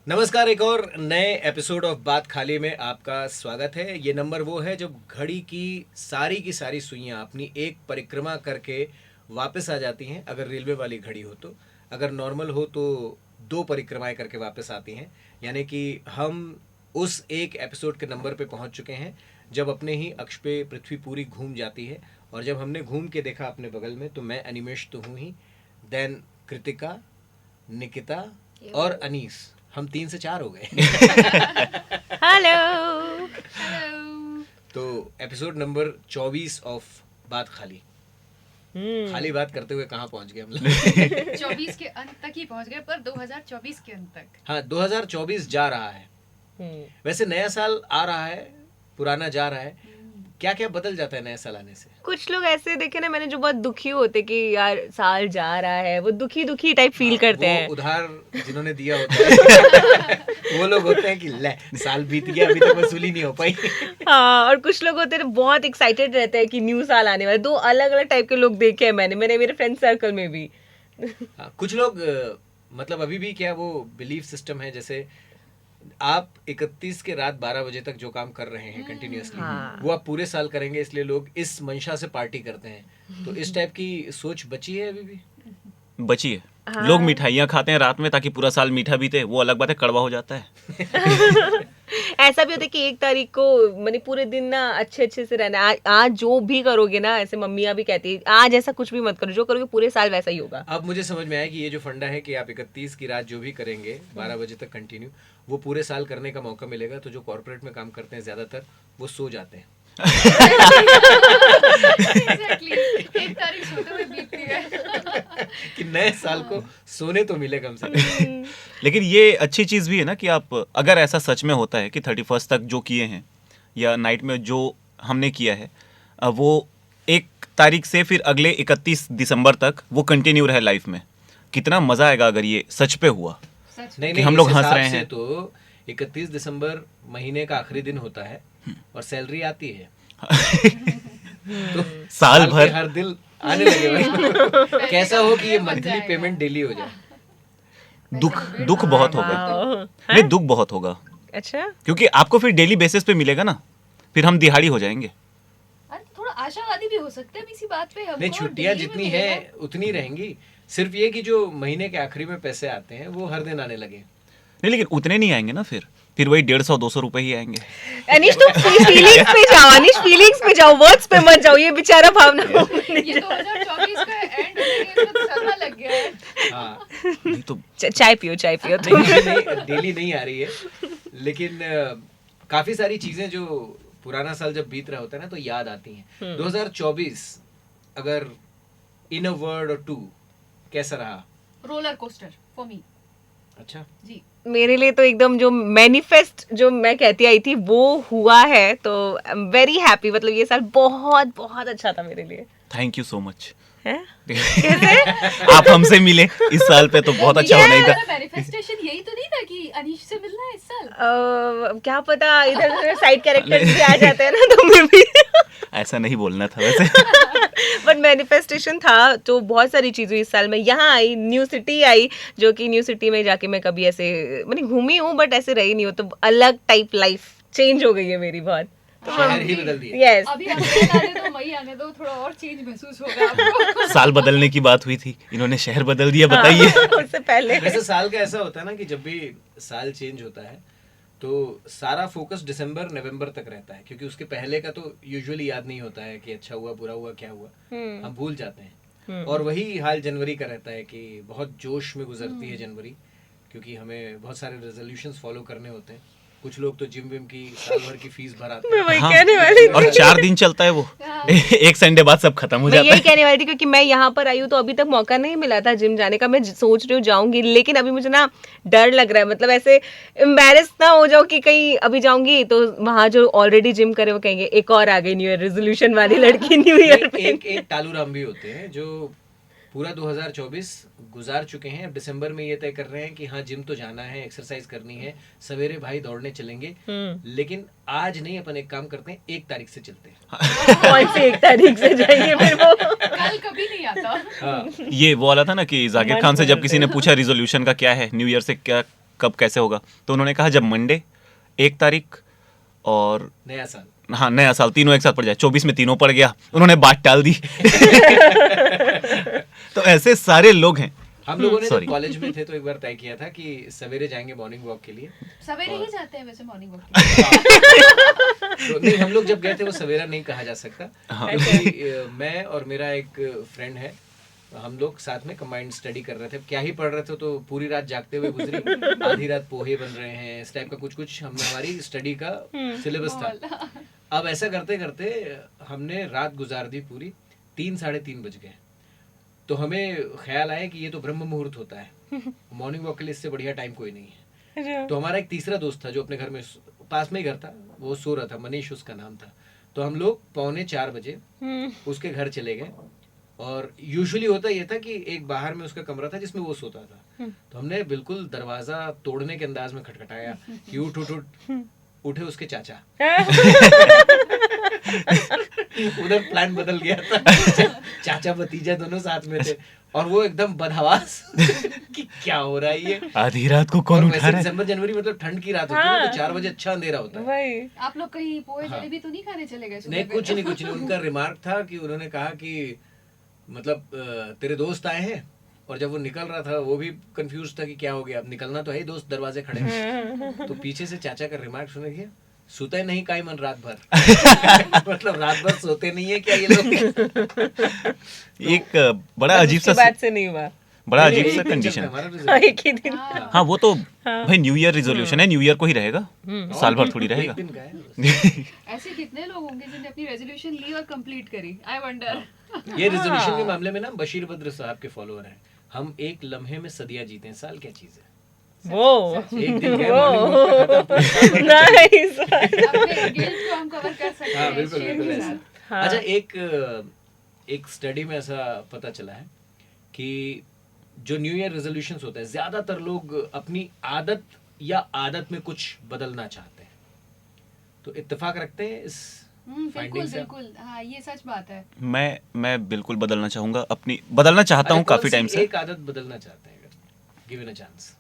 नमस्कार, एक और नए एपिसोड ऑफ बात खाली में आपका स्वागत है। ये नंबर वो है जब घड़ी की सारी सुइयां अपनी एक परिक्रमा करके वापस आ जाती हैं। अगर रेलवे वाली घड़ी हो तो, अगर नॉर्मल हो तो 2 परिक्रमाएं करके वापस आती हैं। यानी कि हम उस एक एपिसोड के नंबर पे पहुंच चुके हैं जब अपने ही अक्ष पे पृथ्वी पूरी घूम जाती है। और जब हमने घूम के देखा अपने बगल में, तो मैं अनिमेश तो हूँ ही, देन कृतिका, निकिता और अनीस, हम 3 से 4 हो गए। हेलो। तो एपिसोड नंबर 24 ऑफ बात खाली। खाली बात करते हुए कहाँ पहुंच गए हम लोग? 24 के अंत तक ही पहुंच गए, पर 2024 के अंत तक। हाँ, 2024 जा रहा है। वैसे नया साल आ रहा है, पुराना जा रहा है। क्या क्या बदल जाता है नया साल आने से? कुछ लोग ऐसे देखे ना मैंने, जो बहुत दुखी होते कि यार साल जा रहा है, वो दुखी दुखी टाइप फील करते हैं। उधार जिन्होंने दिया होता है वो लोग होते हैं कि ले साल बीत गया, अभी तक वसूली नहीं हो पाई। हाँ, और कुछ लोग होते हैं बहुत एक्साइटेड रहते हैं कि न्यू साल आने वाला है। 2 अलग अलग टाइप के लोग देखे हैं मैंने मेरे फ्रेंड सर्कल में भी। हाँ, कुछ लोग मतलब अभी भी क्या वो बिलीफ सिस्टम है, जैसे आप 31 के रात 12 बजे तक जो काम कर रहे हैं कंटिन्यूअसली, वो आप पूरे साल करेंगे, इसलिए लोग इस मंशा से पार्टी करते हैं। तो इस टाइप की सोच बची है अभी भी? बची है। लोग मिठाइयाँ खाते हैं रात में ताकि पूरा साल मीठा बीते। वो अलग बात है, कड़वा हो जाता है। ऐसा भी होता है कि 1 तारीख को मैंने पूरे दिन ना अच्छे से रहना। आज जो भी करोगे ना, ऐसे मम्मियाँ भी कहती है आज ऐसा कुछ भी मत करो, जो करोगे पूरे साल वैसा ही होगा। अब मुझे समझ में आया कि ये जो फंडा है कि आप 31 की रात जो भी करेंगे 12 बजे तक कंटिन्यू, वो पूरे साल करने का मौका मिलेगा। तो जो कॉर्पोरेट में काम करते हैं ज्यादातर, वो सो जाते हैं। Exactly. 1 तारीख सोते हुए बीतती है। कि नए साल को सोने तो मिले कम से कम। लेकिन ये अच्छी चीज़ भी है ना कि आप, अगर ऐसा सच में होता है कि 31 तक जो किए हैं या नाइट में जो हमने किया है, वो 1 तारीख से फिर अगले 31 दिसंबर तक वो कंटिन्यू रहे लाइफ में, कितना मज़ा आएगा अगर ये सच पे हुआ। नहीं, हम लोग इस हंस हिसाब रहे से हैं। तो 31 दिसंबर महीने का आखिरी दिन होता है और सैलरी आती है। तो साल के भर हर दिल आने लगे भाई। कैसा हो कि ये मंथली पेमेंट डेली हो जाए। दुख बहुत होगा। नहीं, दुख बहुत होगा, अच्छा, क्योंकि आपको फिर डेली बेसिस पे मिलेगा ना, फिर हम दिहाड़ी हो जाएंगे। अरे थोड़ा आशावादी भी हो सकते हैं इसी बात पे। हमको नहीं, छुट्टियां दिल्ली में जितनी मिलेगा। है उतनी रहेंगी। सिर्फ ये कि जो महीने के आखिरी में पैसे आते हैं वो हर दिन आने लगे। नहीं, लेकिन उतने नहीं आएंगे ना, फिर वही 150-200 रुपए ही आएंगे। अनीश तुम फीलिंग्स पे जाओ, अनीश फीलिंग्स पे जाओ, वर्ड्स पे मत जाओ। ये बेचारा भावना ये 2024 का एंड होने तो समा लग गया है। हाँ, नहीं तो चाय पियो डेली नहीं आ रही है, लेकिन काफी सारी चीजें जो पुराना साल जब बीत रहा होता है ना, तो याद आती हैं। 2024 अगर इन अ वर्ड और 2 कैसा रहा? Roller coaster for me. अच्छा जी, मेरे लिए तो एकदम जो मैनिफेस्ट जो मैं कहती आई थी वो हुआ है, तो आई एम वेरी हैप्पी। मतलब ये साल बहुत बहुत अच्छा था मेरे लिए। Thank you so much. है आप हमसे मिले इस साल पे तो बहुत अच्छा होना ही था। मैनिफेस्टेशन यही तो नहीं था कि अनीश से मिलना है इस साल? क्या पता इधर साइड कैरेक्टर्स भी आ जाते हैं ना, तो मैं भी ऐसा नहीं बोलना था वैसे। बट मैनिफेस्टेशन था। तो बहुत सारी चीज़ हुई इस साल में। यहाँ आई, न्यू सिटी आई, जो कि न्यू सिटी में जाके मैं कभी ऐसे मैंने घूमी हूँ बट ऐसे रही नहीं हूँ। तो अलग टाइप लाइफ चेंज हो गई है मेरी बहुत। शहर ही बदल दिया। यस, अभी अप्रैल आने दो, मई आने दो, थोड़ा और चेंज महसूस होगा आपको। साल बदलने की बात हुई थी, इन्होंने शहर बदल दिया, बताइए। उससे पहले वैसे साल का ऐसा होता है ना कि जब भी साल चेंज होता है तो सारा फोकस दिसंबर नवंबर तक रहता है, क्योंकि उसके पहले का तो यूजुअली याद नहीं होता है कि अच्छा हुआ बुरा हुआ क्या हुआ, हम भूल जाते हैं। और वही हाल जनवरी का रहता है कि बहुत जोश में गुजरती है जनवरी, क्योंकि हमें बहुत सारे रेजोल्यूशंस फॉलो करने होते हैं। कुछ लोग तो जिम विम की साल भर की फीस भराते मैं हैं। वही हाँ, कहने वाली थी। और 4 दिन चलता है वो। एक संडे बाद सब खत्म हो मैं जाता यही है। कहने वाली थी, क्योंकि मैं यहाँ पर आई हूँ तो अभी तक मौका नहीं मिला था जिम जाने का। मैं सोच रही हूँ जाऊंगी, लेकिन अभी मुझे ना डर लग रहा है। मतलब ऐसे एम्बैरेस ना हो जाओ कि कहीं अभी जाऊंगी तो वहाँ जो ऑलरेडी जिम करे वो कहेंगे एक और आ गई न्यू ईयर रेजोल्यूशन वाली लड़की न्यू ईयर पे। एक टालू राम भी होते हैं जो पूरा 2024 गुजार चुके हैं। अब दिसंबर में ये तय कर रहे हैं कि हाँ जिम तो जाना है, एक्सरसाइज करनी है, सवेरे भाई दौड़ने चलेंगे, लेकिन आज नहीं, अपन एक काम करते हैं, 1 तारीख से चलते हैं। कौन सी 1 तारीख से जाएंगे फिर वो? कल कभी नहीं आता। हाँ, ये वो वाला था ना कि जाकिर खान से जब किसी ने पूछा रिजोल्यूशन का क्या है, न्यू ईयर से क्या कब कैसे होगा, तो उन्होंने कहा जब मंडे 1 तारीख और नया साल, हाँ नया साल तीनों एक साथ पड़ जाए, 24 में तीनों पड़ गया, उन्होंने बात टाल दी। तो ऐसे सारे लोग हैं। हम लोगों ने जब Sorry. कॉलेज में थे तो एक बार तय किया था कि सवेरे जाएंगे मॉर्निंग वॉक के लिए। सवेरे ही और- जाते हैं वैसे मॉर्निंग वॉक तो नहीं, हम लोग जब गए थे वो सवेरा नहीं कहा जा सकता, हाँ। क्योंकि मैं और मेरा एक फ्रेंड है, हम लोग साथ में कंबाइंड स्टडी कर रहे थे। क्या ही पढ़ रहे थे, तो पूरी रात जागते हुए गुजरी। आधी रात पोहे बन रहे हैं, इस टाइप का कुछ कुछ हमारी स्टडी का सिलेबस था। अब ऐसा करते करते हमने रात गुजार दी पूरी, 3 साढ़े 3 बज गए। तो हमें ख्याल आया कि ये तो ब्रह्म मुहूर्त होता है, मॉर्निंग वॉक के लिए इससे बढ़िया टाइम कोई नहीं है। तो हमारा एक तीसरा दोस्त था जो अपने घर में पास में ही घर था, वो सो रहा था, मनीष उसका नाम था। तो हम लोग 3:45 बजे उसके घर चले गए। और यूजुअली होता ये था कि एक बाहर में उसका कमरा था जिसमें वो सोता था। तो हमने बिल्कुल दरवाजा तोड़ने के अंदाज में खटखटाया कि उठ उठ उठ। उठे उसके चाचा। उधर प्लान बदल गया था, चाचा भतीजा दोनों साथ में थे और वो एकदम बदहवास कि क्या हो रहा है ये। आधी रात को और कौन उठा वैसे रहा है? दिसंबर जनवरी मतलब ठंड की रात होती है ना, तो 4 बजे अच्छा अंधेरा होता है। वही आप लोग कहीं पोहे हाँ। जलेबी तो नहीं खाने चले गए? नहीं कुछ नहीं। उनका रिमार्क था कि उन्होंने कहा कि मतलब तेरे दोस्त आए हैं। और जब वो निकल रहा था वो भी कंफ्यूज था कि क्या हो गया, अब निकलना तो है ही, दोस्त दरवाजे खड़े हैं। तो पीछे से चाचा का रिमार्क सुने कि सोता ही नहीं काई मन रात भर। मतलब रात भर सोते नहीं है क्या ये लोग? एक बड़ा अजीब सा बात से नहीं हुआ। बड़ा नहीं, अजीब एक सा दिन कंडीशन चलता है है। हमारा हाँ, result। एक ही दिन। हाँ वो तो भाई न्यू ईयर रिजोल्यूशन है, न्यू ईयर को ही रहेगा, साल भर थोड़ी रहेगा। एक दिन का है। ऐसे कितने लोग होंगे जिन्होंने अपनी रेजोल्यूशन ली और कंप्लीट करी? I wonder. ये रेजोल्यूशन के मामले में ना बशीर बद्र साहब के फॉलोअर हैं। हम एक लम्हे में सदियां जीते हैं, साल क्या चीज है। वो एक दिन गए morning walk पे खत्म, पूरे साल भर का चल नाइस। अपने गिल्ट को हम कवर कर सकते हाँ हैं बिल्कुल शेर बिल्कुल के ऐसा। साथ। हाँ। अच्छा, एक स्टडी में ऐसा पता चला है कि जो न्यू ईयर रेजोल्यूशंस होते हैं, ज्यादातर लोग अपनी आदत या आदत में कुछ बदलना चाहते हैं। तो इत्तेफाक रखते हैं इस बिल्कुल finding से आप? बिल्कुल, हाँ ये सच बात है। मैं बिल्कुल बदलना चाहूंगा, अपनी बदलना चाहता हूँ अच्छा, कौन काफी सी टाइम से। एक आदत बदलना चाहते हैं अगर given a chance?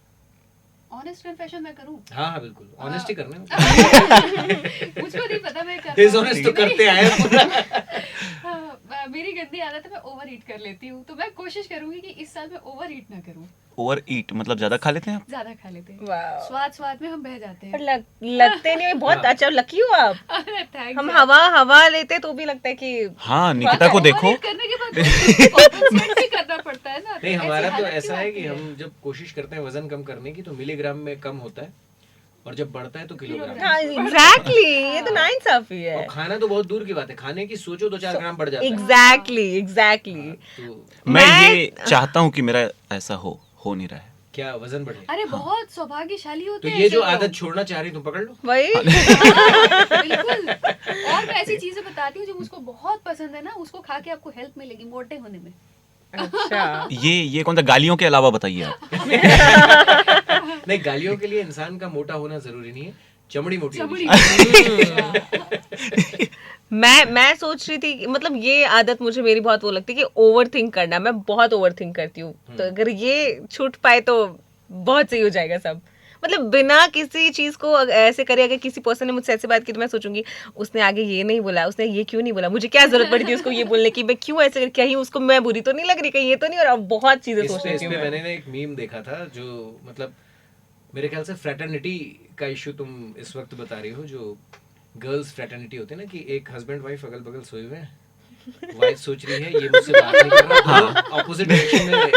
Honest confession मैं करूं? हाँ हाँ बिल्कुल, ऑनेस्टी करना है। मुझको नहीं पता मैं करता हूं। डिसऑनेस्ट तो करते आए हैं पूरा। हाँ, मेरी गंदी आदत है, मैं ओवर ईट कर लेती हूँ। तो मैं कोशिश करूंगी कि इस साल मैं ओवर ईट ना करूँ। ओवर ईट मतलब ज्यादा खा लेते हैं आप? ज्यादा खा लेते हैं, वाह। स्वाद स्वाद में हम बह जाते पर हैं। लगते नहीं, बहुत हाँ। अच्छा, लकी हो आप। अरे thanks हम यार। हवा लेते तो भी लगता है कि हाँ निकिता को Over देखो, eat करने के बाद compensate भी करना पड़ता है ना। नहीं, ऐसी हमारा तो हालत ऐसा क्यों है आती कि हम जब कोशिश करते हैं वजन कम करने की तो मिलीग्राम में कम होता है, और जब बढ़ता है तो किलोग्राम। हाँ एग्जैक्टली, ये तो नाइंसाफी है। और खाना तो बहुत दूर की बात है, खाने की सोचो तो 4 ग्राम बढ़ जाता है। एग्जैक्टली। तो मैं मैं- ये चाहता हूँ कि मेरा ऐसा हो नहीं रहा है। क्या वजन बढ़े? अरे बहुत सौभाग्यशाली तो होते हैं ये जो ऐसे लोग। आदत छोड़ना चाह रही तुम पकड़ लो। वही बिल्कुल। और मैं ऐसी चीजें बताती हूँ जो मुझको बहुत पसंद है ना, उसको खा के आपको हेल्प मिलेगी मोटे होने में। अच्छा। ये कौन सा गालियों के अलावा बताइए आप। नहीं, गालियों के लिए इंसान का मोटा होना जरूरी नहीं है, चमड़ी मोटी होनी चमड़ी। चाहिए। मैं सोच रही थी कि मतलब ये आदत मुझे मेरी बहुत वो लगती है कि ओवर थिंक करना, मैं बहुत ओवर थिंक करती हूँ। तो अगर ये छूट पाए तो बहुत सही हो जाएगा सब। मतलब बिना किसी चीज को ऐसे करे, अगर किसी पर्सन ने मुझसे ऐसे बात की तो मैं सोचूंगी उसने आगे ये नहीं बोला, उसने ये क्यों नहीं बोला, मुझे क्या जरूरत पड़ी थी उसको ये बोलने की, मैं क्यों ऐसे कर, कहीं उसको मैं बुरी तो नहीं लग रही, कहीं ये तो नहीं। और अब बहुत चीजें सोच इसमें रही हूँ इसमें मैं। मैंने ना एक मीम देखा था जो मतलब मेरे ख्याल से फ्रेटर्निटी का इशू तुम इस वक्त बता रही हो, जो गर्ल्स फ्रेटर्निटी होते हैं ना, कि एक हस्बैंड वाइफ अगल बगल सोए हुए हैं, वाइफ सोच रही है ये मुझसे बात नहीं कर रहा, ऑपोजिट डायरेक्शन में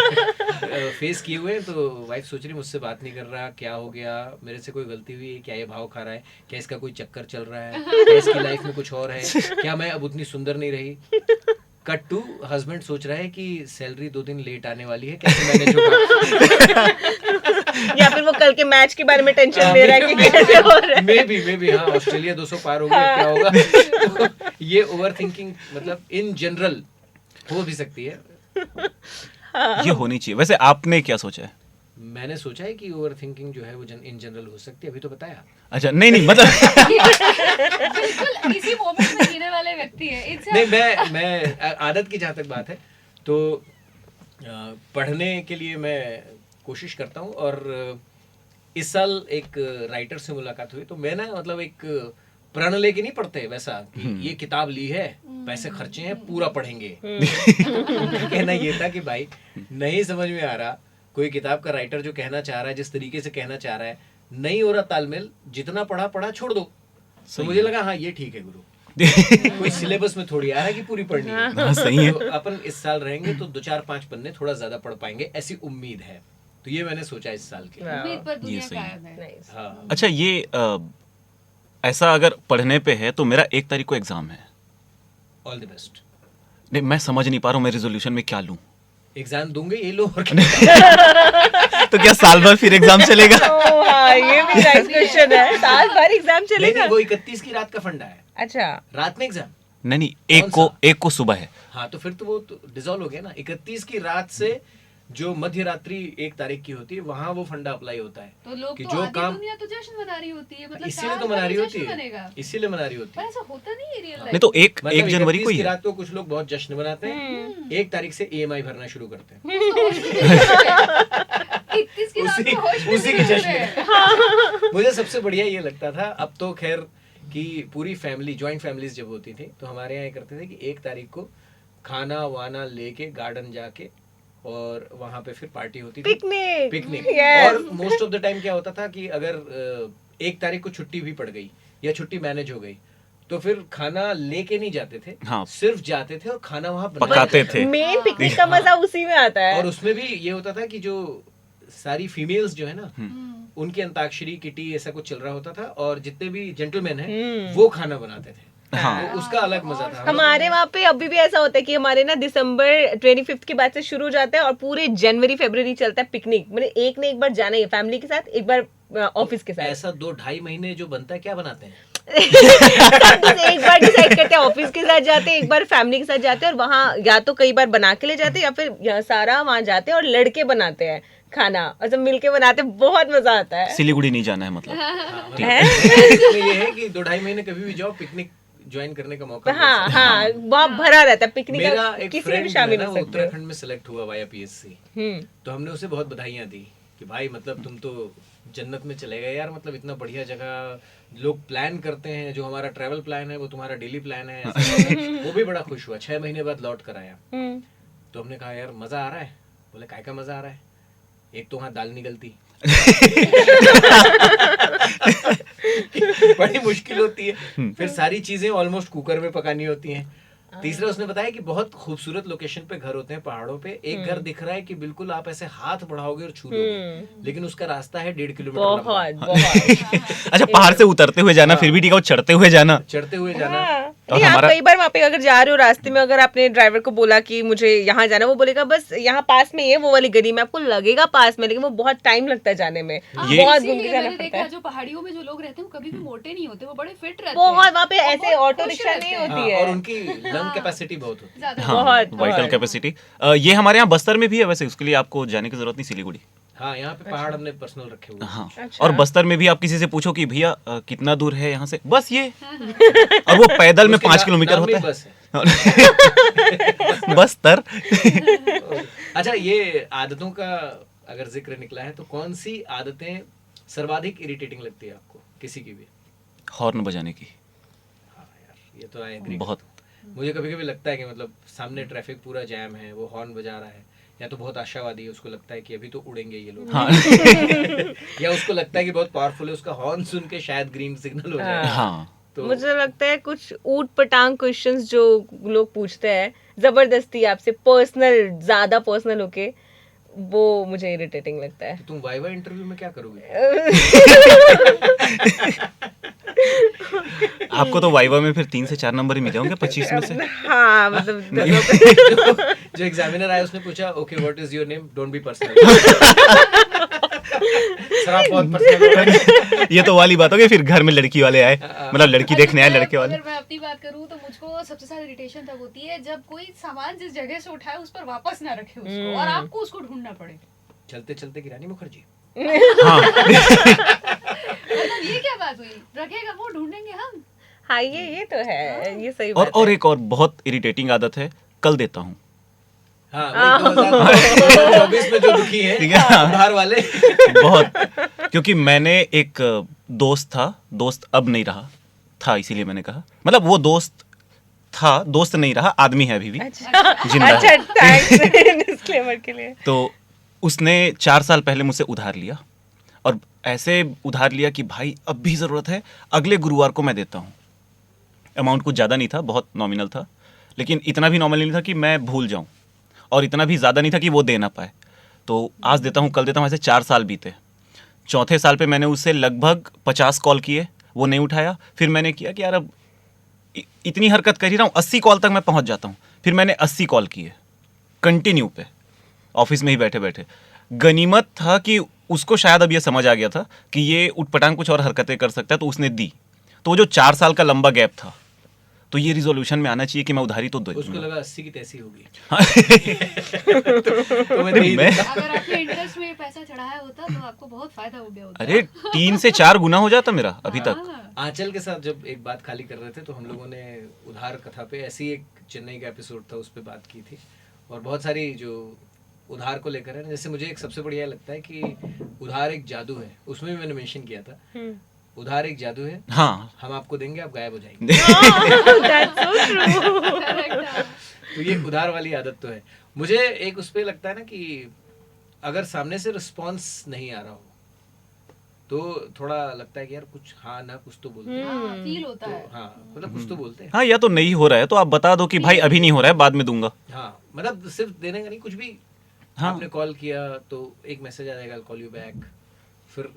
फेस किए हुए हैं, तो वाइफ सोच रही मुझसे बात नहीं कर रहा, क्या हो गया, मेरे से कोई गलती हुई है क्या, ये भाव खा रहा है क्या, इसका कोई चक्कर चल रहा है क्या, इसकी लाइफ में कुछ और है क्या, मैं अब उतनी सुंदर नहीं रही। कट टू हस्बैंड सोच रहा है कि सैलरी 2 दिन लेट आने वाली है, कैसे मैनेज होगा। या फिर वो कल के मैच के बारे में टेंशन ले रहा है कि कैसे हो रहा है। मे बी हाँ, ऑस्ट्रेलिया 200 पार हो गया, क्या होगा। तो ये ओवर थिंकिंग मतलब इन जनरल हो भी सकती है। ये होनी चाहिए। वैसे आपने क्या सोचा है? मैंने सोचा है कि ओवर थिंकिंग जो है वो इन जनरल हो सकती है, अभी तो बताया। अच्छा नहीं मतलब बिल्कुल इसी मोमेंट में जीने वाले व्यक्ति है। इनसे नहीं, मैं आदत की जहाँ तक बात है तो पढ़ने के लिए मैं कोशिश करता हूँ, और इस साल एक राइटर से मुलाकात हुई, तो मैं ना मतलब एक प्रण लेके नहीं पढ़ते वैसा कि ये किताब ली है, पैसे खर्चे हैं, पूरा पढ़ेंगे। उनका कहना ये था कि भाई नहीं समझ में आ रहा, कोई किताब का राइटर जो कहना चाह रहा है, जिस तरीके से कहना चाह रहा है, नहीं हो रहा तालमेल, जितना पढ़ा पढ़ा छोड़ दो। तो मुझे लगा हाँ ये ठीक है गुरु, कोई सिलेबस में थोड़ी आ रहा है कि पूरी पढ़नी है। हाँ, सही है। तो अपन इस साल रहेंगे तो 2-4-5 पन्ने थोड़ा ज्यादा पढ़ पाएंगे, ऐसी उम्मीद है। तो ये मैंने सोचा इस साल के। उम्मीद पर ये दुनिया सही है। कायम है। Nice. हाँ, अच्छा, ये ऐसा अगर पढ़ने पे है तो मेरा 1 तारीख को एग्जाम है। All the best. नहीं, मैं समझ नहीं पा रहा हूँ मैं रेजोल्यूशन में क्या लूं। एग्जाम दूंगे ये लो और क्या? तो क्या साल भर फिर एग्जाम चलेगा? ओह, हाँ, ये भी नाइस क्वेश्चन है। साल भर एग्जाम नहीं चलेगा? नहीं, वो 31 की रात का फंडा है, अच्छा, रात में एग्जाम। नहीं नहीं, कौन एक को सुबह है। हाँ तो फिर तो वो तो डिसॉल्व हो गया ना। 31 की रात से जो मध्य रात्रि 1 तारीख की होती है, वहां वो फंडा अप्लाई होता है तो लोग कि तो जो आधी काम दुनिया तो जश्न मना रही होती है, मतलब इसीलिए साल तो भर मना रही जश्न होती है, मनेगा। इसीलिए मना रही होती पर है। ऐसा होता नहीं है रियल लाइफ। नहीं तो एक मतलब जनवरी को 31 ही की है। रात को कुछ लोग बहुत जश्न मनाते हैं, 1 तारीख से EMI भरना शुरू करते हैं। 31 की रात को होश में उसी की नहीं जश्न रहे। मुझे सबसे बढ़िया ये लगता था, अब तो खैर कि पूरी फैमिली, जॉइंट फैमिलीज जब होती थी तो हमारे यहाँ ये करते थे कि 1 तारीख को खाना वाना लेके गार्डन जाके और वहां पे फिर पार्टी होती थी, पिकनिक। पिकनिक। Yes. और मोस्ट ऑफ द टाइम क्या होता था कि अगर 1 तारीख को छुट्टी भी पड़ गई या छुट्टी मैनेज हो गई तो फिर खाना लेके नहीं जाते थे, हाँ। सिर्फ जाते थे और खाना वहां पकाते थे। मेन पिकनिक का मजा उसी में आता है। और उसमें भी ये होता था कि जो सारी फीमेल्स जो है ना, उनकी अंताक्षरी किटी ऐसा कुछ चल रहा होता था, और जितने भी जेंटलमैन हैं वो खाना बनाते थे। हाँ। तो उसका अलग मजा था। हमारे वहाँ पे अभी भी ऐसा होता है कि हमारे ना दिसंबर 25 के बाद से शुरू हो जाता है और पूरे जनवरी फरवरी चलता है पिकनिक। मतलब एक ने एक बार जाना ही है, फैमिली के साथ, एक बार ऑफिस के साथ। ऐसा 2-2.5 महीने जो बनता है, क्या बनाते हैं? एक बार डिसाइड करते हैं ऑफिस के साथ जाते हैं, एक बार फैमिली के साथ जाते हैं, और वहाँ या तो कई बार बना के ले जाते हैं या फिर सारा वहाँ जाते हैं और लड़के बनाते हैं खाना, और जब मिलके बनाते हैं बहुत मजा आता है। सिलीगुड़ी नहीं जाना है मतलब। हाँ, मतलब ये है कि 2-2.5 महीने कभी भी जाओ, पिकनिक ज्वाइन करने का मौका मिल हाँ सकता है। हाँ, बहुत भरा रहता है पिकनिक मेरा का, एक किसी में फ्रेंड भी जो है शामिल ना, हो वो सकते हो। उत्तराखंड में सिलेक्ट हुआ वाया PSC। तो हमने उसे बहुत बधाइयां दी कि भाई मतलब तुम तो जन्नत में चले गए यार, मतलब इतना बढ़िया जगह, लोग प्लान करते हैं, जो हमारा ट्रैवल प्लान है वो तुम्हारा डेली प्लान है। वो भी बड़ा खुश हुआ, 6 महीने बाद लौट कर आया। तो हमने कहा यार मजा आ रहा है? बोले काय का मजा आ रहा है, एक तो वहां दाल निकलती बड़ी मुश्किल होती है, फिर सारी चीजें ऑलमोस्ट कुकर में पकानी होती हैं। तीसरा उसने बताया कि बहुत खूबसूरत लोकेशन पे घर होते हैं पहाड़ों पे, एक घर दिख रहा है कि बिल्कुल आप ऐसे हाथ बढ़ाओगे और छू लोगे, लेकिन उसका रास्ता है 1.5 किलोमीटर लंबा। बहुत बहुत अच्छा, पहाड़ से उतरते हुए जाना फिर भी ठीक है, और चढ़ते हुए जाना। चढ़ते हुए जाना। हाँ। और नहीं, आप हमारा- कई बार वहाँ पे अगर जा रहे हो, रास्ते में अगर आपने ड्राइवर को बोला कि मुझे यहाँ जाना, वो बोलेगा बस यहाँ पास में ही है वो वाली गली में, आपको लगेगा पास में, लेकिन वो बहुत टाइम लगता है जाने में, हाँ, बहुत घूम के इसीलिए जाना मैंने पड़ता देखा है। जो पहाड़ियों में जो लोग रहते हैं वो कभी भी मोटे नहीं होते, वो बड़े फिट रहते हैं। बहुत वहाँ पे और ऐसे बहुत ऑटो खुश रिक्शा रहते नहीं हैं। होती हाँ, है। और उनकी लंग कैपेसिटी बहुत होती है। ज्यादा हाँ, बहुत, वाइटल बहुत। कैपेसिटी। ये हमारे यहाँ बस्तर में भी है वैसे, उसके लिए आपको जाने की जरूरत नहीं सिलीगुड़ी। हाँ, यहाँ पे पहाड़ हमने पर्सनल रखे हुए हैं। हाँ, अच्छा। और बस्तर में भी आप किसी से पूछो कि भैया कितना दूर है यहाँ से, बस ये, और वो पैदल में उसके 5 किलोमीटर नाम में होता बस है। है। बस्तर। अच्छा, ये आदतों का अगर जिक्र निकला है तो कौन सी आदतें सर्वाधिक इरिटेटिंग लगती है आपको, किसी की भी? हॉर्न बजाने की। हाँ यार, ये तो आई एग्री। बहुत। मुझे कभी कभी लगता है कि मतलब सामने ट्रैफिक पूरा जैम है, वो हॉर्न बजा रहा है, या तो बहुत आशावादी है, उसको लगता है कि अभी तो उड़ेंगे ये लोग। हाँ। या उसको लगता है कि बहुत पावरफुल है, उसका हॉर्न सुन के शायद ग्रीन सिग्नल हो जाए। हाँ, तो मुझे लगता है कुछ ऊट पटांग क्वेश्चंस जो लोग पूछते हैं जबरदस्ती आपसे, पर्सनल, ज्यादा पर्सनल होके, वो मुझे इरिटेटिंग लगता है। तो तुम वाइवा इंटरव्यू में क्या करोगे? आपको तो वाइवा में फिर 3 से 4 नंबर ही मिले होंगे 25 में से। हाँ, मतलब जो एग्जामिनर आया उसने पूछा okay what is your name, don't be personal. Sir आप बहुत पर्सनल। ये तो वाली बात हो गई, फिर घर में लड़की वाले आए, मतलब लड़की देखने आए लड़के वाले। अगर मैं अपनी बात करूँ तो मुझको सबसे ज्यादा इरिटेशन तब होती है जब कोई सामान जिस जगह से उठाए उस पर वापस ना रखे उसको, और आपको उसको ढूंढना पड़े। चलते चलते गिरानी मुखर्जी। हाँ। मतलब ये क्या बात हुई, रखेगा वो, ढूंढेंगे हम। हाँ, ये तो है, ये सही और बात है। एक और बहुत इरिटेटिंग आदत है, कल देता हूँ। हाँ वही 2024 में जो दुखी है ठीक है, हाँ। उधार वाले। बहुत, क्योंकि मैंने एक दोस्त था, दोस्त अब नहीं रहा था, इसीलिए मैंने कहा, मतलब वो दोस्त था, दोस्त नहीं रहा, आदमी है अभी भी, अच्छा जिंदा है। अच्छा, थैंक्स डिस्क्लेमर के लिए। तो उसने 4 साल पहले मुझसे उधार लिया, और ऐसे उधार लिया कि भाई अब भी ज़रूरत है, अगले गुरुवार को मैं देता हूँ। अमाउंट कुछ ज़्यादा नहीं था, बहुत नॉमिनल था, लेकिन इतना भी नॉमिनल नहीं था कि मैं भूल जाऊँ, और इतना भी ज़्यादा नहीं था कि वो दे ना पाए। तो आज देता हूँ, कल देता हूँ, ऐसे 4 साल बीते। चौथे साल पे मैंने उससे लगभग 50 कॉल किए, वो नहीं उठाया। फिर मैंने किया कि यार अब इतनी हरकत कर ही रहा हूँ, 80 कॉल तक मैं पहुँच जाता हूँ। फिर मैंने 80 कॉल किए कंटिन्यू पे, ऑफिस में ही बैठे बैठे। गनीमत था कि उसको शायद अब ये समझ आ गया था कि ये उठपटांग कुछ और हरकतें कर सकता है, तो उसने दी। तो वो जो 4 साल का लंबा गैप था, तो ये रिजोल्यूशन में आना चाहिए कि मैं उधारी तो उसको दूंगा। लगा 80 की तैसी होगी। हाँ। तो मैं दे ही मैं- देता। अगर आपने इंटरेस्ट में पैसा चढ़ाया होता तो आपको बहुत फायदा हो गया होता। अरे 3 से 4 गुना हो जाता मेरा अभी तक। हाँ। आंचल के साथ जब एक बात खाली कर रहे थे तो हम लोगों ने उधार कथा पे ऐसी एक चेन्नई का एपिसोड था, उस पे बात की थी, और बहुत सारी जो उधार को लेकर है, जैसे मुझे एक सबसे बढ़िया लगता है कि उधार एक जादू है, उसमें भी मैंने मेंशन किया था, उधार एक जादू है, हाँ। हम आपको देंगे, आप गायब हो जाएंगे। That's so true. Correct, हाँ। तो ये उधार वाली आदत तो है। मुझे एक उस पे लगता है ना कि अगर सामने से रिस्पॉन्स नहीं आ रहा हो तो थोड़ा लगता है कि यार कुछ हाँ ना कुछ तो बोलते हैं। हाँ, फील होता तो है। हाँ मतलब कुछ तो बोलते हैं। हाँ, या तो नहीं हो रहा है तो आप बता दो कि भाई अभी नहीं हो रहा है, बाद में दूंगा। हाँ मतलब सिर्फ देने का नहीं, कुछ भी। हाँ। आपने कॉल किया तो एक मैसेज आ जाएगा, कॉल यू बैक, फिर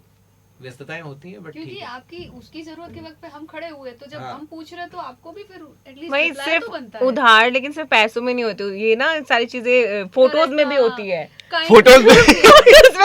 व्यस्तताएं होती हैं, बट क्योंकि ठीक है। आपकी उसकी जरूरत के वक्त पे हम खड़े हुए, तो जब हाँ। हम पूछ रहे हैं तो आपको भी फिर एटलीस्ट वही रिप्लाई तो बनता सिर्फ है। उधार, लेकिन सिर्फ पैसों में नहीं होती ये ना, सारी चीजें फोटोज Correct, में भी हाँ। होती है। Kind फोटोज में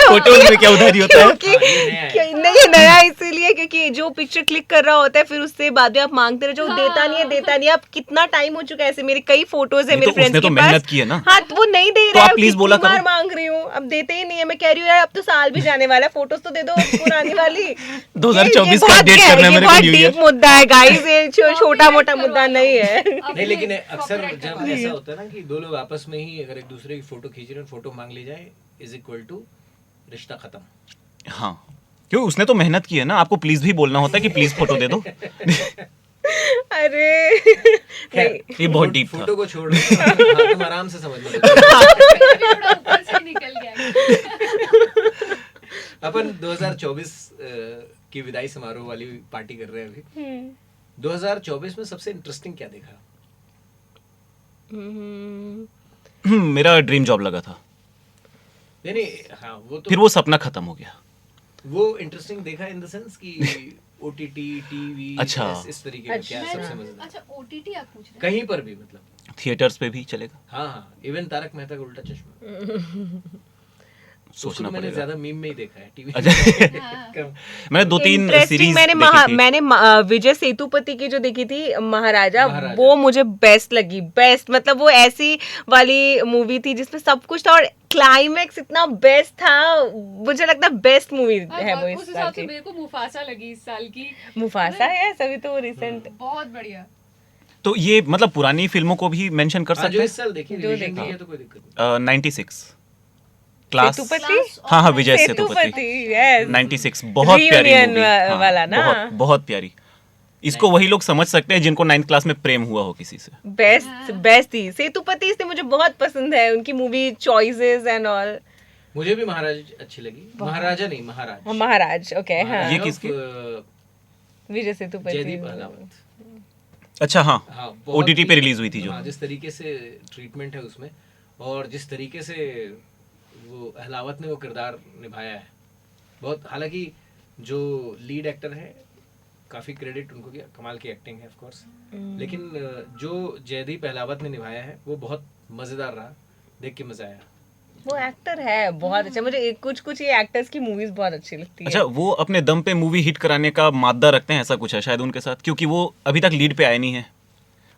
फोटोज में क्या उधारी होता है? क्योंकि हाँ, ये नया है। नहीं, ये नया है इसीलिए क्योंकि जो पिक्चर क्लिक कर रहा होता है फिर उससे बाद में आप मांगते रहो, जो हाँ। देता नहीं है देता नहीं है। अब कितना टाइम हो चुका है, ऐसे मेरे कई फोटोज है नहीं मेरे तो फ्रेंड्स उसने के तो पास। मेहनत की है ना। हाँ तो वो नहीं दे तो रहा आप है, please कितनी बोला करो। बार मांग रही हूँ, अब देते ही नहीं है। मैं कह रही हूँ यार अब तो साल भी जाने वाला है, फोटोज तो दे दो पुरानी वाली। 2024 का बहुत डेट गहरा- करना है ये मेरे को बहुत न्यू डीप ईयर। मुद्दा है गाइस, ये छोटा मोटा Copyright मुद्दा करवा नहीं लो। है। अपने नहीं लेकिन अक्सर copyright जब करवा लो। ऐसा होता है ना कि दो लोग आपस में ही अगर एक दूसरे की फोटो खींच रहे हैं, फोटो मांग ली जाए, इज इक्वल टू रिश्ता खत्म। हाँ, क्यों उसने तो मेहनत की है ना, आपको प्लीज भी बोलना होता है कि प्लीज फोटो दे दो। अरे खैर, नहीं, ये बहुत डीप था। फोटो को छोड़ दो। हाँ, तुम आराम से समझ लो। मेरा भी थोड़ा ऊपर से निकल गया। अपन 2024 की विदाई समारोह वाली पार्टी कर रहे हैं अभी। 2024 में सबसे इंटरेस्टिंग क्या देखा? मेरा ड्रीम जॉब लगा था, नहीं नहीं, हाँ वो तो फिर वो सपना खत्म हो गया। वो इंटरेस्टिंग देखा इन द सेंस कि ओटीटी टीवी अच्छा। इस तरीके का क्या अच्छा। सबसे मजेदार? अच्छा, ओटीटी आप पूछ रहे हैं? कहीं पर भी मतलब। थिएटर्स पे भी चलेगा, हाँ हाँ, इवन तारक मेहता का उल्टा चश्मा। उसको सोचना तो मैंने पड़ेगा। ज्यादा मीम में ही देखा है, टीवी अच्छा। हाँ। कम। मैंने 2-3 इंटरेस्टिंग सीरीज मैंने विजय सेतुपति की जो देखी थी महाराजा, महाराजा। वो मुझे बेस्ट लगी, बेस्ट। मतलब वो ऐसी वाली मूवी थी जिसमें सब कुछ था और क्लाइमैक्स इतना बेस्ट था, मुझे लगता है बेस्ट मूवी है वो उस इस हिसाब साल से की। मेरे को मुफासा लगी इस साल की। मुफासा है सभी तो रिसेंट। बहुत बढ़िया। तो ये मतलब पुरानी फिल्मों को भी मेंशन कर हाँ, सकते जो हैं। इस साल देखी, जो रिवीजन देखी। की है तो कोई दिक्कत नहीं। 96 क्लास। सेतुपति, हाँ हाँ, विजय सेतुपति, सेतुपति। yes। 96 बहुत प्यारी Reunion मूवी। हाँ, वाला ना। बहुत बहुत प्यारी। इसको वही लोग समझ सकते हैं जिनको 9th क्लास में प्रेम हुआ हो किसी से। बेस्ट बेस्ट थी सेतुपति, इसलिए मुझे बहुत पसंद है उनकी मूवी चॉइसेस एंड ऑल। मुझे भी महाराज अच्छी लगी। महाराजा नहीं, महाराज। महाराज, ओके, हाँ। महाराज ये of, किसकी? विजय सेतुपति। जयदीप अहलावत। अच्छा, हाँ, हाँ, बहुत OTT पे ही- रिलीज हुई थी जो। हाँ, जिस तरीके से ट्रीटमेंट है उसमें और जिस तरीके से वो अहलावत ने वो किरदार निभाया है, बहुत। हालांकि जो लीड एक्टर है, काफी क्रेडिट उनको किया, कमाल की एक्टिंग है ऑफ कोर्स, लेकिन जो जयदीप अहलावत ने निभाया है वो बहुत मजेदार रहा, देख के मजा आया। वो एक्टर है बहुत अच्छा, मुझे कुछ कुछ ये एक्टर्स की मूवीज बहुत अच्छी लगती है। अच्छा, वो अपने दम पे मूवी हिट कराने का मादा रखते हैं, ऐसा कुछ है शायद उनके साथ, क्योंकि वो अभी तक लीड पे आए नहीं है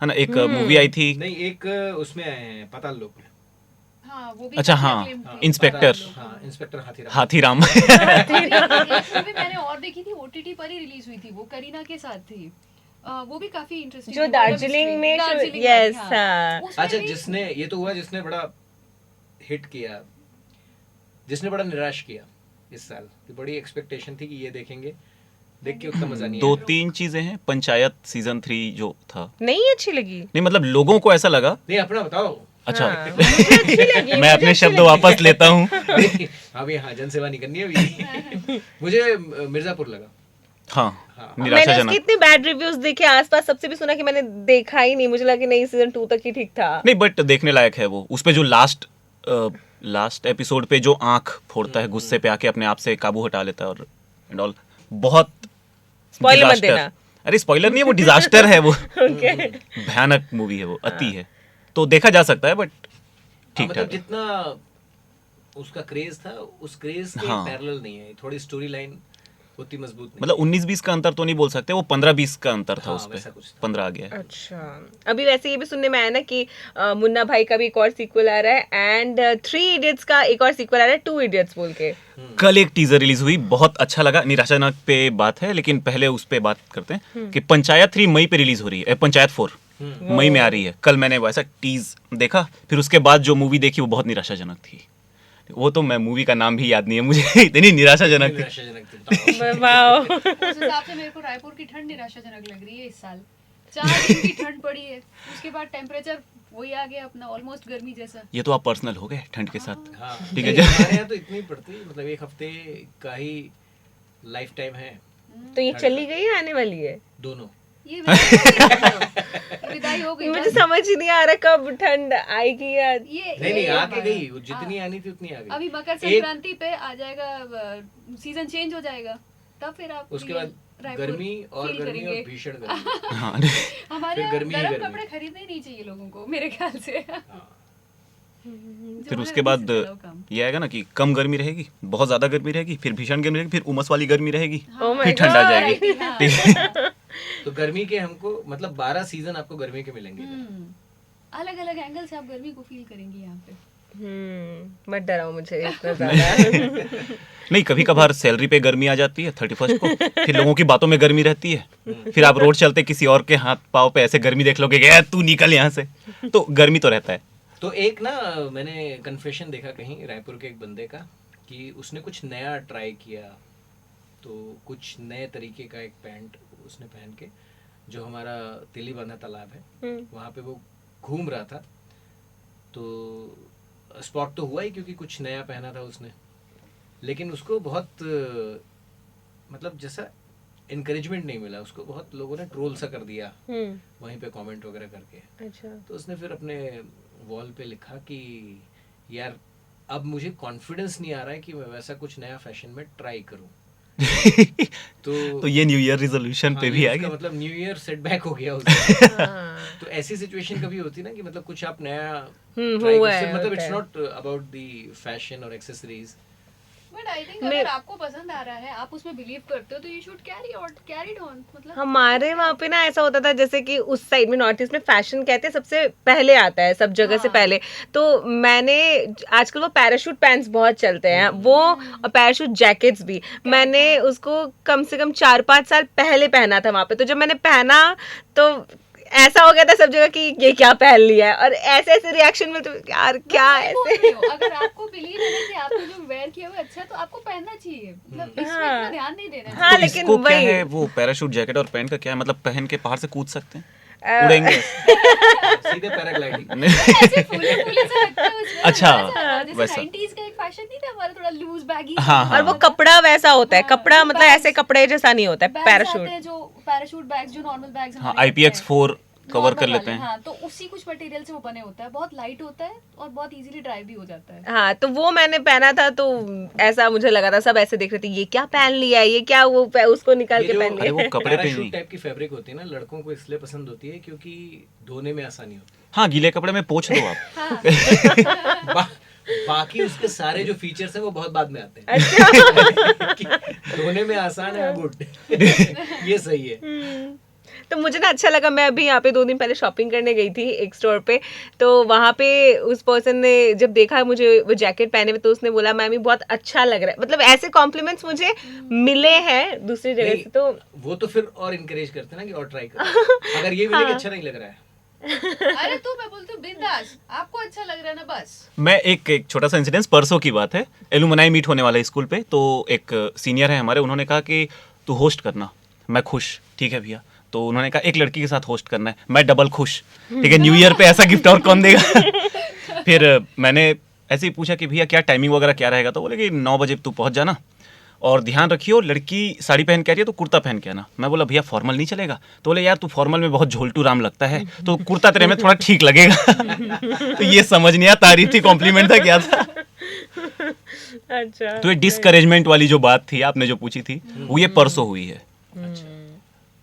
ना। एक मूवी आई थी। नहीं, एक उसमें आए हैं पाताल लोक में। हाँ, वो भी अच्छा, काफी हाँ, acclaimed थी। इंस्पेक्टर। हाँ, इंस्पेक्टर हाथीराम। हाथीराम। एक मूवी मैंने और देखी थी, ओटीटी पर ही रिलीज हुई थी, वो करीना के साथ थी। वो भी काफी इंटरेस्टिंग। जो दार्जिलिंग में, यस, हाँ। अच्छा, जिसने ये तो हुआ जिसने बड़ा हिट किया जिसने बड़ा निराश किया इस साल? कि बड़ी एक्सपेक्टेशन थी कि ये देखेंगे, देख के उतना मजा नहीं दो आया। तीन चीजें हैं। पंचायत सीजन 3 जो था, नहीं अच्छी लगी। नहीं मतलब लोगों को ऐसा लगा। नहीं, अपना बताओ। अच्छा हाँ, मुझे अच्छी लगी, मैं मुझे अपने अच्छी शब्द लगी। वापस लेता हूँ। अभी हाँ, जनसेवा नहीं करनी है अभी। मुझे मिर्जापुर लगा। हाँ, हाँ। मैंने उसके निराशाजनक। इतने बैड रिव्यूज देखे आसपास, सबसे भी सुना कि मैंने देखा ही नहीं, मुझे लगा कि नहीं सीजन 2 तक ही ठीक था। नहीं बट देखने लायक है वो। उस पे जो लास्ट एपिसोड पे जो आंख फोड़ता है गुस्से पे आके, अपने आप से काबू हटा लेता है और एंड ऑल, बहुत Spoiler मत disaster। देना। अरे स्पॉइलर नहीं है, वो डिजास्टर है वो। ओके। भयानक मूवी है वो, अति है। तो देखा जा सकता है बट ठीक मतलब ठाक। जितना उसका क्रेज था, उस क्रेज के हाँ। पैरेलल नहीं है, थोड़ी स्टोरी लाइन उतनी मजबूत नहीं मतलब 19-20 का अंतर तो नहीं बोल सकते, वो 15-20 का अंतर था हाँ, उस पे। वैसा कुछ था। 15 आ गया है। अच्छा, अभी वैसे ये भी सुनने में आया ना कि मुन्ना भाई का भी एक और सीक्वल आ रहा है, एंड 3 इडियट्स का एक और सीक्वल आ रहा है, 2 इडियट्स बोल के। कल एक टीजर रिलीज हुई, बहुत अच्छा लगा। निराशाजनक पे बात है, लेकिन पहले उस पे बात करते हैं कि पंचायत 3 मई पे रिलीज हो रही है। पंचायत 4 मई में आ रही है। कल मैंने वैसा टीज देखा, फिर उसके बाद जो मूवी देखी वो बहुत निराशाजनक थी। वो तो मैं मूवी का नाम भी याद नहीं है मुझे, इतनी निराशाजनक थी। निराशाजनक थी, बताओ। वाओ। उस हिसाब से मेरे को रायपुर की ठंड निराशाजनक लग रही है इस साल। 4 दिन की ठंड पड़ी है, उसके बाद टेम्परेचर वही आ गया अपना, ऑलमोस्ट गर्मी जैसा। ये तो आप पर्सनल हो गए ठंड के साथ। हाँ, ठीक है, नहीं, हमारे यहाँ तो इतनी ही पड़ती है, मतलब एक हफ्ते का ही लाइफ टाइम है तो ये चली गई या आने वाली है? दोनों। ये विदाई हो गई मुझे बस। समझ ही नहीं आ रहा कब ठंड आएगी या ये नहीं ये आके हमारा- गई, वो जितनी आनी थी उतनी आ गई। अभी मकर एक- संक्रांति पे आ जाएगा, सीजन चेंज हो जाएगा, तब फिर आप उसके ये बाद रायपुर गर्मी और feel गर्मी और करेंगे। भीषण गर्मी। हाँ हमारे फिर यहाँ गर्मी ही गर्म गर्मी। कपड़े खरीदने ही नहीं चाहिए लोगों को मेरे ख्याल से। हाँ। फिर जो उसके है बाद उससे चलो कम। ये आएगा ना कि कम गर्मी रहेगी, बहुत ज्यादा गर्मी रहेगी, फिर भीषण गर्मी रहेगी, फिर उमस वाली गर्मी रहेगी, Oh my फिर ठंड आ God. जाएगी। हाँ। ठीक है। तो गर्मी के हमको मतलब 12 सीजन आपको गर्मी के मिलेंगे। अलग अलग एंगल से आप गर्मी को फील करेंगे यहाँ पे। मत डराओ मुझे इतना ज्यादा। नहीं, कभी कभार सैलरी पे गर्मी आ जाती है 31 को, फिर लोगों की बातों में गर्मी रहती है, फिर आप रोड चलते किसी और के हाथ पाँव पे ऐसे गर्मी देख लोगे कि यार तू निकल यहाँ से, तो गर्मी तो रहता है। तो एक ना मैंने कन्फेशन देखा कहीं रायपुर के एक बंदे का कि उसने कुछ नया ट्राई किया, तो कुछ नए तरीके का एक पैंट उसने पहन के, जो हमारा तिली बांधा तालाब है वहाँ पे वो घूम रहा था, तो स्पॉट तो हुआ ही क्योंकि कुछ नया पहना था उसने, लेकिन उसको बहुत मतलब जैसा इनकरेजमेंट नहीं मिला उसको, बहुत लोगों ने ट्रोल सा कर दिया वहीं पे कमेंट वगैरह करके। अच्छा। तो उसने फिर अपने वॉल पे लिखा कि यार अब मुझे कॉन्फिडेंस नहीं आ रहा है कि मैं वैसा कुछ नया फैशन में ट्राई करूं। तो ये न्यू ईयर रिजोल्यूशन पे हाँ, भी ये आ उसका गया। मतलब न्यू ईयर सेटबैक हो गया उसका। हाँ। तो ऐसी सिचुएशन कभी होती ना कि मतलब कुछ आप नया हुआ है, मतलब होता इट्स है। नॉट अबाउट द फैशन और एक्सेसरीज। बट आई थिंक मैं- अगर आपको पसंद आ रहा है, आप उसमें बिलीव करते हो, तो you should carry it on. मतलब हमारे वहाँ पे ना ऐसा होता था, जैसे कि उस साइड में नॉर्थ ईस्ट में फैशन कहते हैं सबसे पहले आता है, सब जगह से हाँ। पहले। तो मैंने आजकल वो पैराशूट पैंट्स बहुत चलते हैं, वो और पैराशूट जैकेट्स भी, मैंने उसको कम से कम 4-5 साल पहले पहना था वहाँ पे। तो जब मैंने पहना तो ऐसा हो गया था सब जगह कि ये क्या पहन लिया है, और ऐसे ऐसे रिएक्शन मिलते यार क्या मैं बोल ऐसे। रही हूँ, अगर आपको बिलीव है ना कि आपने जो वेयर किया हुआ अच्छा है, तो आपको पहनना चाहिए। मतलब इसमें हाँ। इतना ध्यान नहीं देना हाँ, तो लेकिन इसको क्या वही- है, वो पैराशूट जैकेट और पैंट का क्या है मतलब, पहन के पहाड़ से कूद सकते हैं, अ, उड़ेंगे? सीधे पैराग्लाइडिंग। ऐसे फूले फूले से लगता है उसमें। अच्छा, जैसे वैसा। 90s का एक फैशन नहीं था हमारा, थोड़ा लूज बैगी। हाँ, हाँ। और वो कपड़ा वैसा होता है, हाँ, कपड़ा वो मतलब bags- ऐसे कपड़े जैसा नहीं होता है, बैग्स आते पैराशूट। हैं जो पैराशूट बैग्स, जो नॉर्मल बैग्स हाँ, IPX4 कवर कर लेते हैं। हाँ, तो उसी कुछ मटेरियल से वो बने होता है, बहुत लाइट होता है और बहुत इजीली ड्राई भी हो जाता है। हाँ, तो वो मैंने पहना था, तो ऐसा मुझे लगा था, सब ऐसे देख रहे थे ये क्या पहन लिया है, ये क्या वो उसको निकाल ये के जो- पहन अरे वो लिया। कपड़े पे नहीं। पैराशूट टाइप की फैब्रिक होती है ना, लड़कों को इसलिए पसंद होती है क्योंकि धोने में आसानी होती हाँ, गीले कपड़े में पोंछ दो आप। हाँ, है। बाकी उसके सारे जो फीचर्स हैं वो बहुत बाद में आते हैं। अच्छा। कि धोने में आसान है, गुड। ये सही है। तो मुझे ना अच्छा लगा, मैं अभी यहाँ पे 2 दिन पहले शॉपिंग करने गई थी एक स्टोर पे, तो वहाँ पे उस पर्सन ने जब देखा मुझे वो जैकेट पहने में, तो उसने बोला मैम ये बहुत अच्छा लग रहा है। मतलब ऐसे कॉम्प्लीमेंट्स मुझे मिले हैं दूसरी जगह नहीं, से, तो वो तो फिर और इनकरेज करते हैं ना कि और ट्राई करो। अगर ये मिले कि अच्छा नहीं लग रहा है अरे तो मैं बोलती हूँ बिंदास, आपको अच्छा लग रहा है ना बस। मैं एक छोटा सा इंसिडेंस, परसों की बात है, एलुमनाई मीट होने वाला है स्कूल पे, तो एक सीनियर है हमारे, उन्होंने कहा कि तू होस्ट करना। मैं खुश, ठीक है भैया। तो उन्होंने कहा एक लड़की के साथ होस्ट करना है, मैं डबल खुश, ठीक है, न्यू ईयर पे ऐसा गिफ्ट और कौन देगा। फिर मैंने ऐसे ही पूछा कि भैया क्या टाइमिंग वगैरह क्या रहेगा, तो बोले कि 9 बजे तू पहुंच जाना और ध्यान रखियो लड़की साड़ी पहन के आ रही है तो कुर्ता पहन के आना। मैं बोला भैया फॉर्मल नहीं चलेगा, तो बोले यार तू फॉर्मल में बहुत झोलटू राम लगता है, तो कुर्ता तेरे में थोड़ा ठीक लगेगा। तो ये समझ नहीं आया तारीफ थी कॉम्प्लीमेंट था क्या था। अच्छा। तो ये डिस्करेजमेंट वाली जो बात थी आपने जो पूछी थी, वो ये परसों हुई है।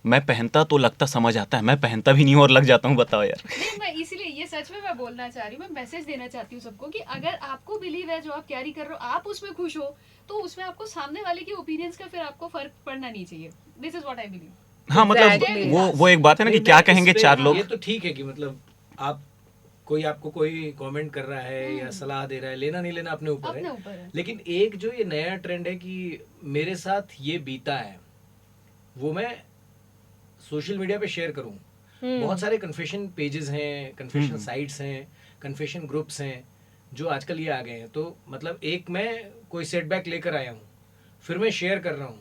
मैं पहनता तो लगता समझ आता है, मैं पहनता भी नहीं हूं और लग जाता हूँ, बताओ यार। नहीं, मैं इसीलिए ये सच में मैं बोलना चाह रही हूँ, मैं मैसेज देना चाहती हूँ सबको कि अगर आपको बिलीव है जो आप कैरी कर रहे हो, आप उसमें खुश हो, तो उसमें आपको सामने वाले की ओपिनियंस का फिर आपको फर्क पड़ना नहीं चाहिए। This is what I believe. हाँ मतलब Exactly. वो एक बात है ना कि नहीं, क्या मैं कहेंगे इस पे- चार लोग। ये तो ठीक है कि मतलब आप आपको कोई कमेंट कर रहा है या सलाह दे रहा है, लेना नहीं लेना अपने ऊपर अपने है। ऊपर है। लेकिन एक जो ये नया ट्रेंड है कि मेरे साथ ये बीता है, वो मैं सोशल मीडिया पे शेयर करूं। बहुत सारे कन्फेशन पेजेस हैं, कन्फेशन साइट्स हैं, कन्फेशन ग्रुप्स हैं जो आजकल ये आ गए हैं। तो मतलब एक मैं कोई सेटबैक लेकर आया हूँ, फिर मैं शेयर कर रहा हूँ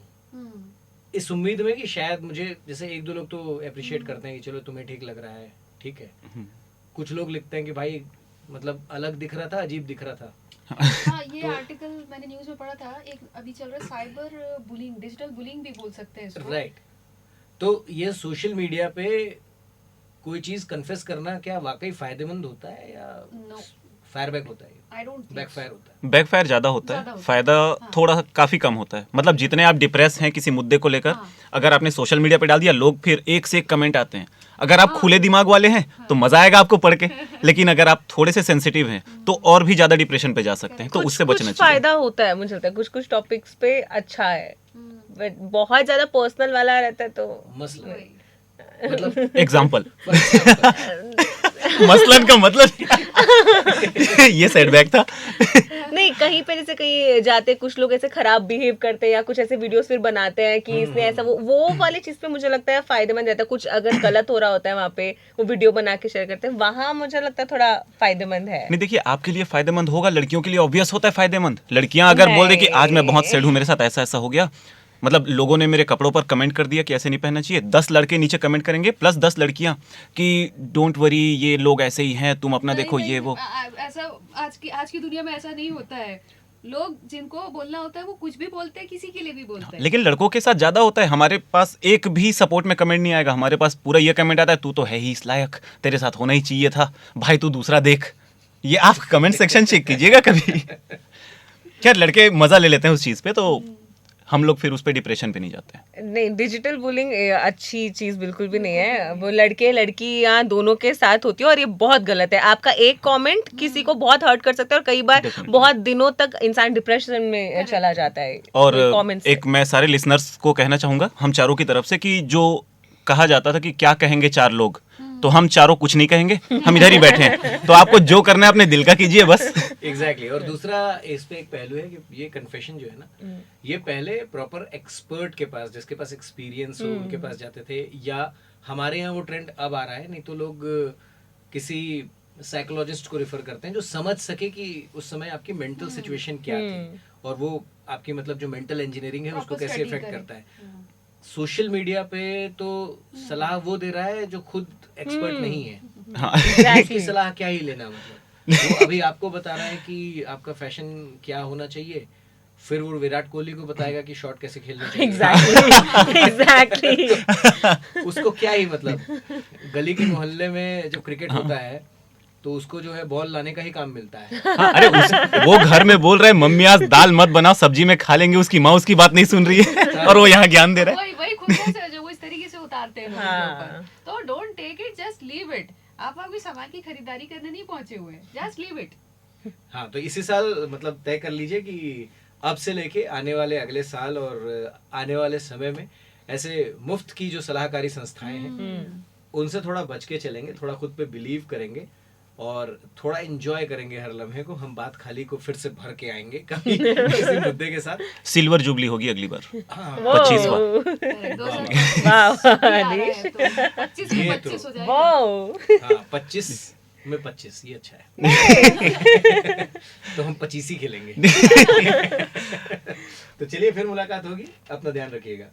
इस उम्मीद में कि शायद मुझे, जैसे एक दो लोग तो अप्रिशिएट करते हैं कि चलो तुम्हें ठीक लग रहा है, ठीक है। कुछ लोग लिखते हैं कि भाई मतलब अलग दिख रहा था, अजीब दिख रहा था। हाँ, ये आर्टिकल मैंने न्यूज में पढ़ा था, एक अभी चल रहा है साइबर बुलिंग, डिजिटल बुलिंग भी बोल सकते हैं इसको। राइट। तो ये सोशल मीडिया पे कोई चीज कन्फेस करना क्या वाकई फायदेमंद होता है या नो, फायरबैक होता है, आई डोंट बैकफायर होता है? बैकफायर ज्यादा होता ज्यादा है, होता है। फायदा हाँ। थोड़ा काफी कम होता है। मतलब जितने आप डिप्रेस हैं किसी मुद्दे को लेकर, हाँ। अगर आपने सोशल मीडिया पे डाल दिया, लोग फिर एक से एक कमेंट आते हैं। अगर आप हाँ। खुले दिमाग वाले हैं तो मजा आएगा आपको पढ़ के, लेकिन अगर आप थोड़े से सेंसिटिव हैं तो और भी ज्यादा डिप्रेशन पे जा सकते हैं, तो उससे बचना चाहिए। फायदा होता है, मुझे लगता है कुछ टॉपिक्स पे अच्छा है, बट बहुत ज्यादा पर्सनल वाला रहता है तो मसला वही। मतलब एग्जाम्पल मसलन का मतलब ये सेटबैक था। नहीं, कहीं पे जैसे कहीं जाते कुछ लोग ऐसे खराब बिहेव करते हैं या कुछ ऐसे वीडियोस फिर बनाते हैं कि इसने ऐसा वो वाली चीज पे मुझे लगता है फायदेमंद रहता है। कुछ अगर गलत हो रहा होता है वहाँ पे वो वीडियो बना के शेयर करते हैं, वहाँ मुझे लगता है थोड़ा फायदेमंद है। नहीं देखिए, आपके लिए फायदेमंद होगा, लड़कियों के लिए ऑब्वियस होता है फायदेमंद। लड़कियां अगर बोल दे कि आज मैं बहुत सैड हूँ, मेरे साथ ऐसा ऐसा हो गया, मतलब लोगों ने मेरे कपड़ों पर कमेंट कर दिया कि ऐसे नहीं पहनना चाहिए, 10 लड़के नीचे कमेंट करेंगे प्लस 10 लड़कियां कि डोंट वरी, ये लोग ऐसे ही हैं, तुम अपना देखो, नहीं, ये वो। ऐसा आज की दुनिया में ऐसा नहीं होता है। लोग जिनको बोलना होता है वो कुछ भी बोलते हैं, किसी के लिए भी बोलते हैं। लेकिन लड़कों के साथ ज्यादा होता है। हमारे पास एक भी सपोर्ट में कमेंट नहीं आएगा, हमारे पास पूरा ये कमेंट आता है, तू तो है ही इस लायक, तेरे साथ होना ही चाहिए था भाई, तू दूसरा देख। ये आप कमेंट सेक्शन चेक कीजिएगा कभी। क्या लड़के मजा ले लेते हैं उस चीज पे, तो हम लोग फिर उस पे डिप्रेशन पे नहीं जाते। नहीं, डिजिटल बुलिंग अच्छी चीज बिल्कुल भी नहीं है। वो लड़के लड़कियां दोनों के साथ होती है और ये बहुत गलत है। आपका एक कमेंट किसी को बहुत हर्ट कर सकता है और कई बार Definitely. बहुत दिनों तक इंसान डिप्रेशन में चला जाता है। और कमेंट्स एक मैं सारे लिसनर्स को कहना चाहूंगा, हम चारों की तरफ से, कि जो कहा जाता था कि क्या कहेंगे चार लोग, तो हम चारों कुछ नहीं कहेंगे, हम इधर ही बैठे हैं। तो आपको जो करना है अपने दिल का कीजिए बस। एग्जैक्टली। और दूसरा इस पे एक पहलू है कि ये कन्फेशन जो है ना, ये पहले प्रॉपर एक्सपर्ट के पास, जिसके पास एक्सपीरियंस हो, उनके पास जाते थे। या हमारे यहाँ वो ट्रेंड अब आ रहा है, नहीं तो लोग किसी साइकोलॉजिस्ट को रेफर करते हैं जो समझ सके कि उस समय आपकी मेंटल सिचुएशन क्या थी और वो आपकी मतलब जो मेंटल इंजीनियरिंग है उसको Proper कैसे study इफेक्ट करें। करता है। सोशल मीडिया पे तो सलाह वो दे रहा है जो खुद एक्सपर्ट नहीं है। हाँ। उसकी सलाह क्या ही लेना, मतलब वो अभी आपको बता रहा है कि आपका फैशन क्या होना चाहिए, फिर वो विराट कोहली को बताएगा कि शॉट कैसे खेलना चाहिए। एग्जैक्टली। उसको क्या ही मतलब, गली के मोहल्ले में जो क्रिकेट होता है तो उसको जो है बॉल लाने का ही काम मिलता है। हाँ, अरे वो घर में बोल रहे हैं मम्मी आज दाल मत बनाओ, सब्जी में खा लेंगे, उसकी माँ उसकी बात नहीं सुन रही है और वो यहाँ ज्ञान दे रहा है। वही खुद से जो वो इस तरीके से उतारते हैं लोगों के हाँ। ऊपर। तो don't take it, just leave it. आप अभी सामान की खरीदारी करने नहीं पहुंचे हुए, जस्ट लीव इट। हाँ, तो इसी साल मतलब तय कर लीजिए कि अब से लेके आने वाले अगले साल और आने वाले समय में ऐसे मुफ्त की जो सलाहकारी संस्थाएं हैं उनसे थोड़ा बच के चलेंगे, थोड़ा खुद पे बिलीव करेंगे और थोड़ा एंजॉय करेंगे हर लम्हे को। हम बात खाली को फिर से भर के आएंगे कभी किसी मुद्दे के साथ। सिल्वर जुबली होगी अगली बार। हाँ, 25वां। Correct, 2025 वाह, भी आ रहा है, अनीश। तो 25 में ये 25 तो- हो जाएगा। वाओ। हाँ 25 में 25 ये अच्छा है। तो हम 25 ही खेलेंगे। तो चलिए फिर मुलाकात होगी, अपना ध्यान रखिएगा।